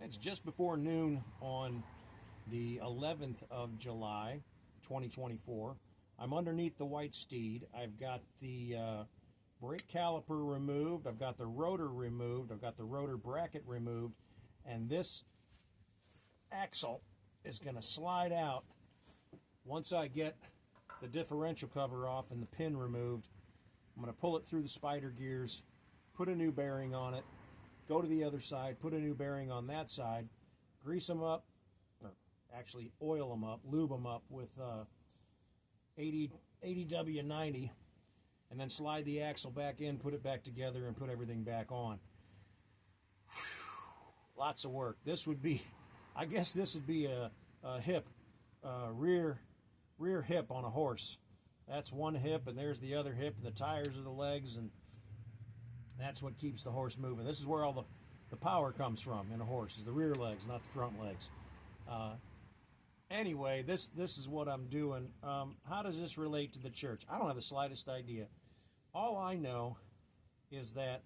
It's just before noon on the 11th of July, 2024. I'm underneath the white Steed. I've got the brake caliper removed. I've got the rotor removed. I've got the rotor bracket removed. And this axle is going to slide out once I get the differential cover off and the pin removed. I'm going to pull it through the spider gears, put a new bearing on it, go to the other side, put a new bearing on that side, grease them up, or actually oil them up, lube them up with 80W90, and then slide the axle back in, put it back together, and put everything back on. Whew, lots of work. This would be, I guess this would be a hip, rear hip on a horse. That's one hip, and there's the other hip, and the tires are the legs, and that's what keeps the horse moving. This is where all the power comes from in a horse, is the rear legs, not the front legs. Anyway, this is what I'm doing. How does this relate to the church? I don't have the slightest idea. All I know is that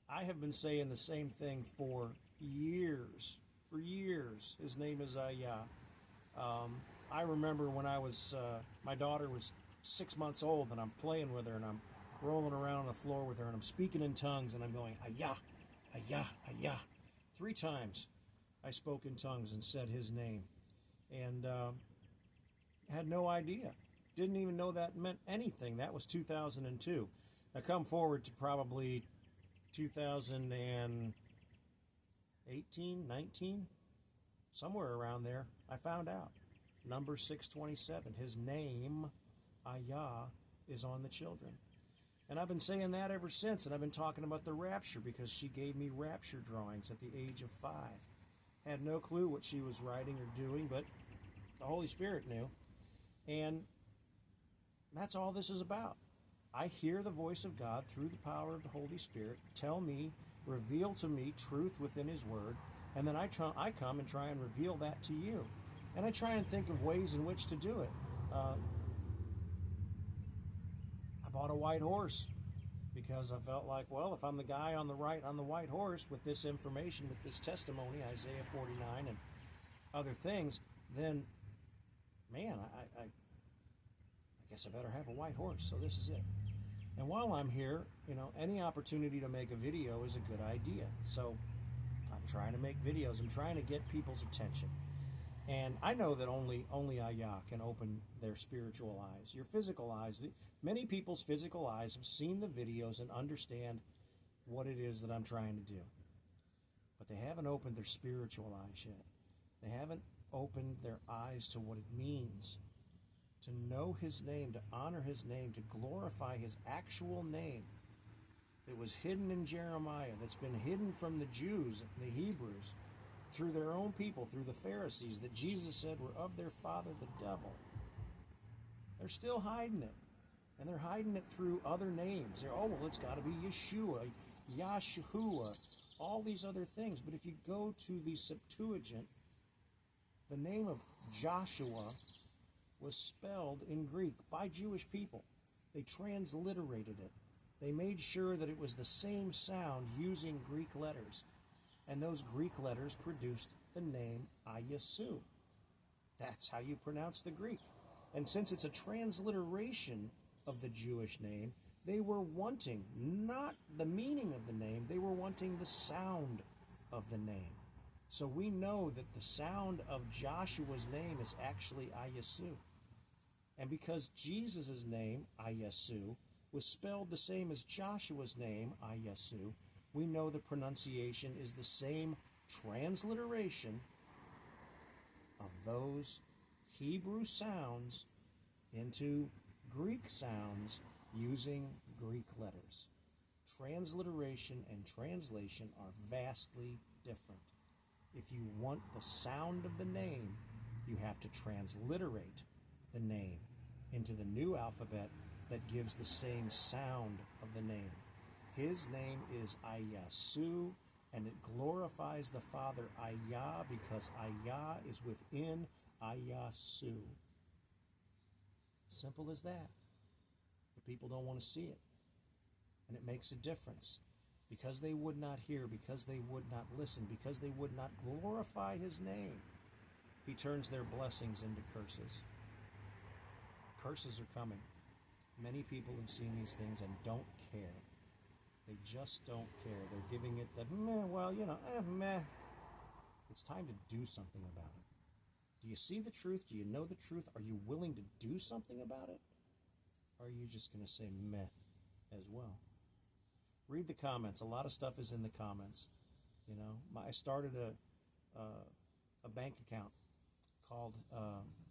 I have been saying the same thing for years. For years. His name is Yah. I remember when I was, my daughter was 6 months old, and I'm playing with her, and I'm rolling around on the floor with her, and I'm speaking in tongues, and I'm going, Ayah, Ayah, Ayah. 3 times I spoke in tongues and said his name, and had no idea. Didn't even know that meant anything. That was 2002. I come forward to probably 2018, 19, somewhere around there, I found out. Number 627, his name, Ayah, is on the children. And I've been saying that ever since, and I've been talking about the rapture because she gave me rapture drawings at the age of 5. Had no clue what she was writing or doing, but the Holy Spirit knew. And that's all this is about. I hear the voice of God through the power of the Holy Spirit tell me, reveal to me truth within His Word, and then I come and try and reveal that to you. And I try and think of ways in which to do it. I bought a white horse because I felt like, well, if I'm the guy on the right on the white horse with this information, with this testimony, Isaiah 49 and other things, then, man, I guess I better have a white horse. So this is it. And while I'm here, you know, any opportunity to make a video is a good idea. So I'm trying to make videos. I'm trying to get people's attention. And I know that only Ayah can open their spiritual eyes. Your physical eyes, many people's physical eyes have seen the videos and understand what it is that I'm trying to do. But they haven't opened their spiritual eyes yet. They haven't opened their eyes to what it means to know His name, to honor His name, to glorify His actual name that was hidden in Jeremiah, that's been hidden from the Jews, the Hebrews, through their own people, through the Pharisees, that Jesus said were of their father the devil. They're still hiding it. And they're hiding it through other names. They're, oh, well, it's got to be Yeshua, Yahshua, all these other things. But if you go to the Septuagint, the name of Joshua was spelled in Greek by Jewish people. They transliterated it. They made sure that it was the same sound using Greek letters. And those Greek letters produced the name Iesus. That's how you pronounce the Greek. And since it's a transliteration of the Jewish name, they were wanting not the meaning of the name, they were wanting the sound of the name. So we know that the sound of Joshua's name is actually Iesus. And because Jesus' name, Iesus, was spelled the same as Joshua's name, Iesus, we know the pronunciation is the same transliteration of those Hebrew sounds into Greek sounds using Greek letters. Transliteration and translation are vastly different. If you want the sound of the name, you have to transliterate the name into the new alphabet that gives the same sound of the name. His name is Iesus, and it glorifies the Father Ayah because Ayah is within Iesus. Simple as that. But people don't want to see it. And it makes a difference. Because they would not hear, because they would not listen, because they would not glorify his name, he turns their blessings into curses. Curses are coming. Many people have seen these things and don't care. They just don't care. They're giving it the meh, well, meh. It's time to do something about it. Do you see the truth? Do you know the truth? Are you willing to do something about it? Or are you just going to say meh as well? Read the comments. A lot of stuff is in the comments. I started a bank account called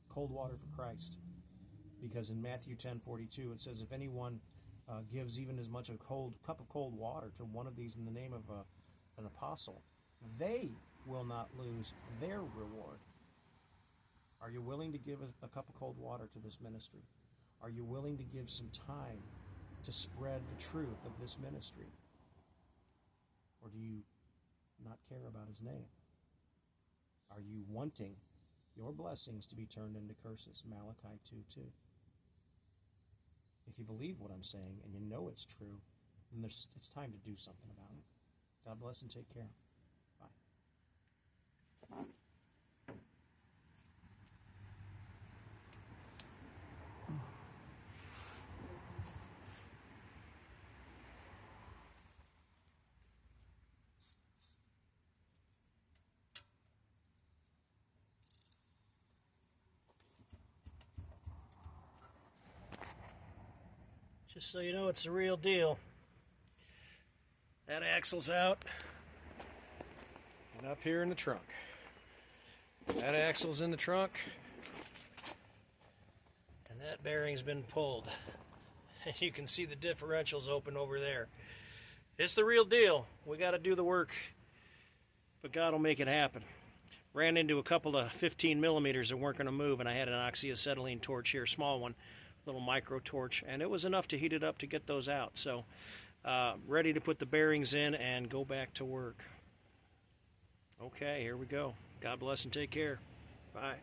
Cold Water for Christ, because in Matthew 10:42 it says, if anyone gives even as much a cup of cold water to one of these in the name of an apostle, they will not lose their reward. Are you willing to give a cup of cold water to this ministry? Are you willing to give some time to spread the truth of this ministry? Or do you not care about his name? Are you wanting your blessings to be turned into curses? Malachi 2:2. If you believe what I'm saying and you know it's true, then it's time to do something about it. God bless and take care. Bye. Just so you know, it's the real deal. That axle's out and up here in the trunk. That axle's in the trunk and that bearing's been pulled. You can see the differentials open over there. It's the real deal. We got to do the work, but God will make it happen. Ran into a couple of 15 millimeters that weren't going to move, and I had an oxyacetylene torch here, small one, little micro torch, and it was enough to heat it up to get those out. So ready to put the bearings in and go back to work. Okay, here we go. God bless and take care. Bye.